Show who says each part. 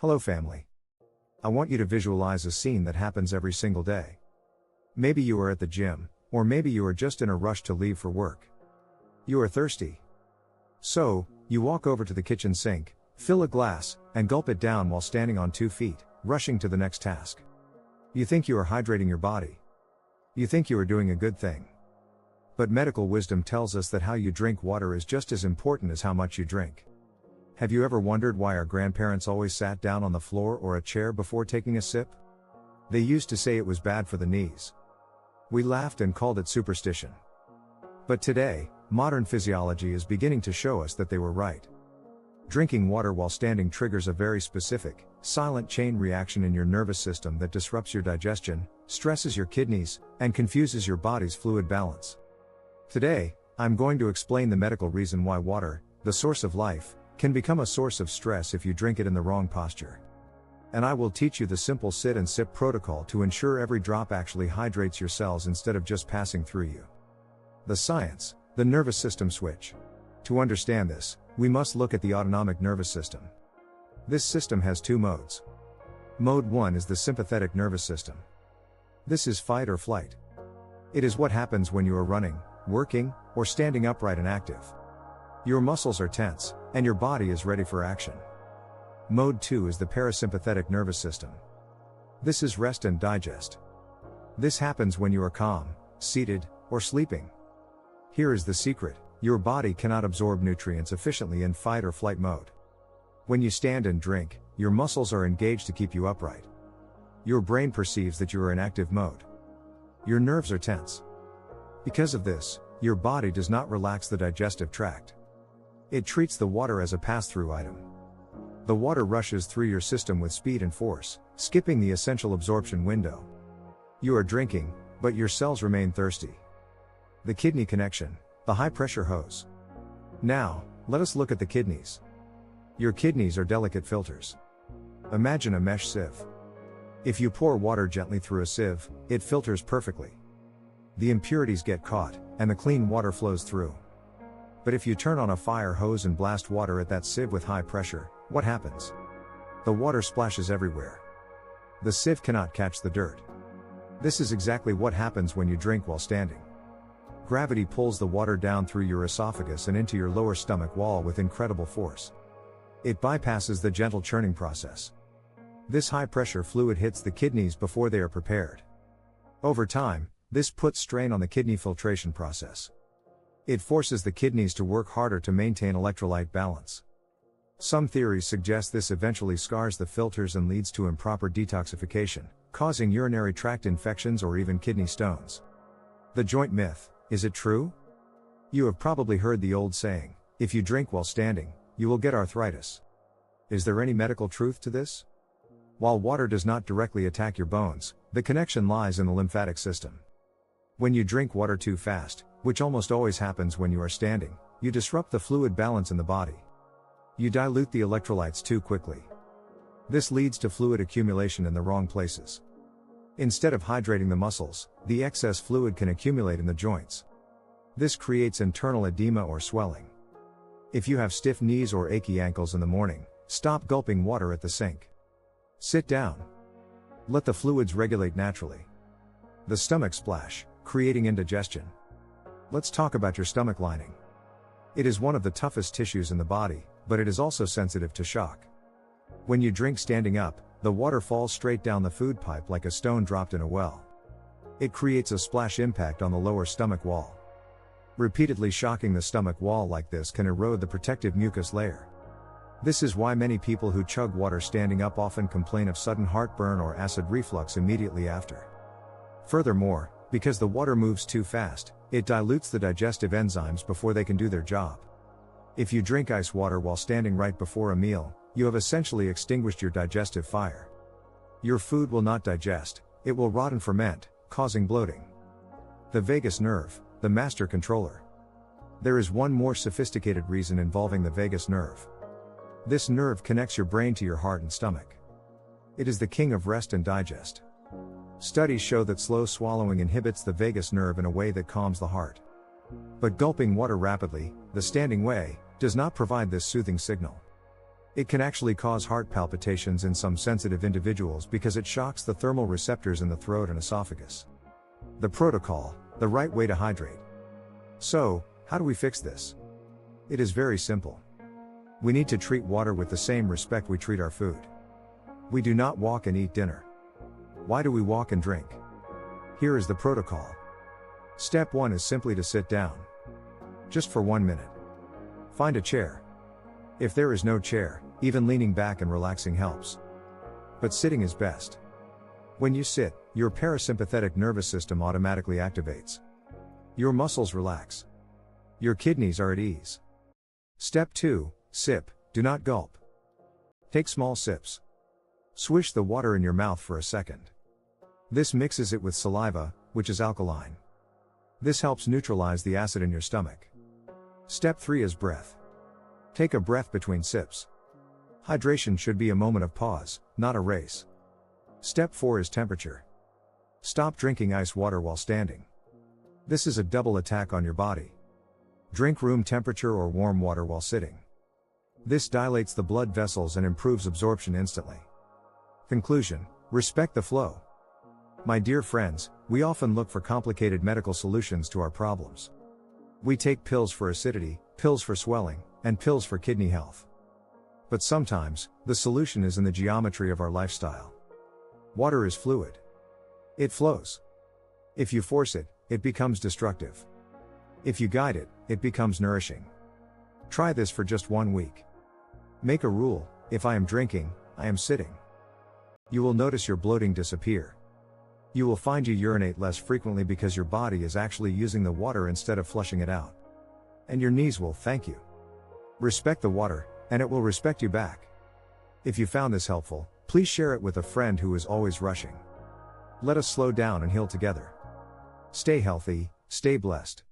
Speaker 1: Hello family. I want you to visualize a scene that happens every single day. Maybe you are at the gym, or maybe you are just in a rush to leave for work. You are thirsty. So, you walk over to the kitchen sink, fill a glass, and gulp it down while standing on 2 feet, rushing to the next task. You think you are hydrating your body. You think you are doing a good thing. But medical wisdom tells us that how you drink water is just as important as how much you drink. Have you ever wondered why our grandparents always sat down on the floor or a chair before taking a sip? They used to say it was bad for the knees. We laughed and called it superstition. But today, modern physiology is beginning to show us that they were right. Drinking water while standing triggers a very specific, silent chain reaction in your nervous system that disrupts your digestion, stresses your kidneys, and confuses your body's fluid balance. Today, I'm going to explain the medical reason why water, the source of life, can become a source of stress if you drink it in the wrong posture. And I will teach you the simple sit and sip protocol to ensure every drop actually hydrates your cells instead of just passing through you. The science, the nervous system switch. To understand this, we must look at the autonomic nervous system. This system has 2 modes. Mode 1 is the sympathetic nervous system. This is fight or flight. It is what happens when you are running, working, or standing upright and active. Your muscles are tense, and your body is ready for action. Mode 2 is the parasympathetic nervous system. This is rest and digest. This happens when you are calm, seated, or sleeping. Here is the secret: your body cannot absorb nutrients efficiently in fight or flight mode. When you stand and drink, your muscles are engaged to keep you upright. Your brain perceives that you are in active mode. Your nerves are tense. Because of this, your body does not relax the digestive tract. It treats the water as a pass-through item. The water rushes through your system with speed and force, skipping the essential absorption window. You are drinking, but your cells remain thirsty. The kidney connection, the high-pressure hose. Now, let us look at the kidneys. Your kidneys are delicate filters. Imagine a mesh sieve. If you pour water gently through a sieve, it filters perfectly. The impurities get caught, and the clean water flows through. But if you turn on a fire hose and blast water at that sieve with high pressure, what happens? The water splashes everywhere. The sieve cannot catch the dirt. This is exactly what happens when you drink while standing. Gravity pulls the water down through your esophagus and into your lower stomach wall with incredible force. It bypasses the gentle churning process. This high-pressure fluid hits the kidneys before they are prepared. Over time, this puts strain on the kidney filtration process. It forces the kidneys to work harder to maintain electrolyte balance. Some theories suggest this eventually scars the filters and leads to improper detoxification, causing urinary tract infections or even kidney stones. The joint myth, is it true? You have probably heard the old saying, if you drink while standing, you will get arthritis. Is there any medical truth to this? While water does not directly attack your bones, the connection lies in the lymphatic system. When you drink water too fast, which almost always happens when you are standing, you disrupt the fluid balance in the body. You dilute the electrolytes too quickly. This leads to fluid accumulation in the wrong places. Instead of hydrating the muscles, the excess fluid can accumulate in the joints. This creates internal edema or swelling. If you have stiff knees or achy ankles in the morning, stop gulping water at the sink. Sit down. Let the fluids regulate naturally. The stomach splash, creating indigestion. Let's talk about your stomach lining. It is one of the toughest tissues in the body, but it is also sensitive to shock. When you drink standing up, the water falls straight down the food pipe like a stone dropped in a well. It creates a splash impact on the lower stomach wall. Repeatedly shocking the stomach wall like this can erode the protective mucus layer. This is why many people who chug water standing up often complain of sudden heartburn or acid reflux immediately after. Furthermore, because the water moves too fast, it dilutes the digestive enzymes before they can do their job. If you drink ice water while standing right before a meal, you have essentially extinguished your digestive fire. Your food will not digest, it will rot and ferment, causing bloating. The vagus nerve, the master controller. There is one more sophisticated reason involving the vagus nerve. This nerve connects your brain to your heart and stomach. It is the king of rest and digest. Studies show that slow swallowing inhibits the vagus nerve in a way that calms the heart. But gulping water rapidly, the standing way, does not provide this soothing signal. It can actually cause heart palpitations in some sensitive individuals because it shocks the thermal receptors in the throat and esophagus. The protocol, the right way to hydrate. So, how do we fix this? It is very simple. We need to treat water with the same respect we treat our food. We do not walk and eat dinner. Why do we walk and drink? Here is the protocol. Step 1 is simply to sit down. Just for 1 minute. Find a chair. If there is no chair, even leaning back and relaxing helps. But sitting is best. When you sit, your parasympathetic nervous system automatically activates. Your muscles relax. Your kidneys are at ease. Step 2, sip, do not gulp. Take small sips. Swish the water in your mouth for a second. This mixes it with saliva, which is alkaline. This helps neutralize the acid in your stomach. Step 3 is breath. Take a breath between sips. Hydration should be a moment of pause, not a race. Step 4 is temperature. Stop drinking ice water while standing. This is a double attack on your body. Drink room temperature or warm water while sitting. This dilates the blood vessels and improves absorption instantly. Conclusion: respect the flow. My dear friends, we often look for complicated medical solutions to our problems. We take pills for acidity, pills for swelling, and pills for kidney health. But sometimes, the solution is in the geometry of our lifestyle. Water is fluid. It flows. If you force it, it becomes destructive. If you guide it, it becomes nourishing. Try this for just 1 week. Make a rule: if I am drinking, I am sitting. You will notice your bloating disappear. You will find you urinate less frequently because your body is actually using the water instead of flushing it out. And your knees will thank you. Respect the water, and it will respect you back. If you found this helpful, please share it with a friend who is always rushing. Let us slow down and heal together. Stay healthy, stay blessed.